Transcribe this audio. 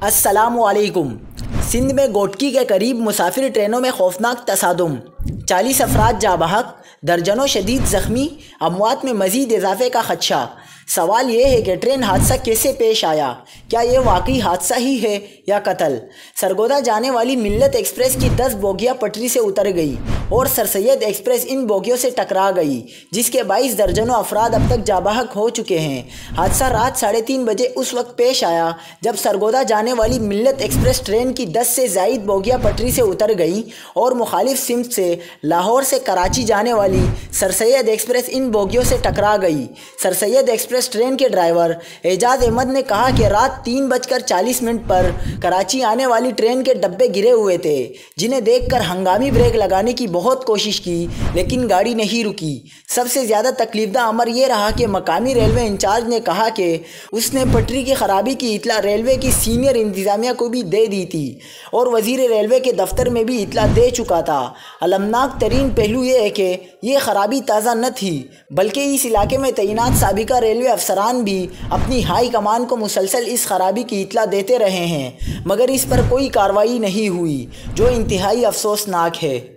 अस्सलामुअलैकुम। सिंध में गोटकी के करीब मुसाफिर ट्रेनों में खौफनाक तसादुम, 40 अफराद जाँ बहक, दर्जनों शदीद ज़ख्मी, अमवात में मज़ीद इजाफे का खदशा। सवाल ये है कि ट्रेन हादसा कैसे पेश आया? क्या ये वाकई हादसा ही है या कत्ल? सरगोदा जाने वाली मिल्लत एक्सप्रेस की 10 बोगियाँ पटरी से उतर गई और सर सैयद एक्सप्रेस इन बोगियों से टकरा गई, जिसके 22 दर्जनों अफराद अब तक जाबहक हो चुके हैं। हादसा रात 3:30 बजे उस वक्त पेश आया जब सरगोदा जाने वाली मिल्लत एक्सप्रेस ट्रेन की 10 से ज़ायद बोगियाँ पटरी से उतर गई और मुखालिफ सिमत से लाहौर से कराची जाने वाली सर सैयद एक्सप्रेस इन बोगियों से टकरा गई। सर सैयद एक्सप्रेस ट्रेन के ड्राइवर एजाज अहमद ने कहा कि रात 3:40 पर कराची आने वाली ट्रेन के डब्बे गिरे हुए थे, जिन्हें देखकर हंगामी ब्रेक लगाने की बहुत कोशिश की लेकिन गाड़ी नहीं रुकी। सबसे ज़्यादा तकलीफदा अमर ये रहा कि मकामी रेलवे इंचार्ज ने कहा कि उसने पटरी की खराबी की इतला रेलवे की सीनियर इंतज़ामिया को भी दे दी थी और वज़ीर रेलवे के दफ्तर में भी इतला दे चुका था। अलमनाक तरीन पहलू ये है कि ये खराबी ताज़ा न थी, बल्कि इस इलाके में तैनात साबिका रेलवे अफसरान भी अपनी हाई कमान को मुसलसल इस खराबी की इतला देते रहे हैं, मगर इस पर कोई कार्रवाई नहीं हुई, जो इंतहाई अफसोसनाक है।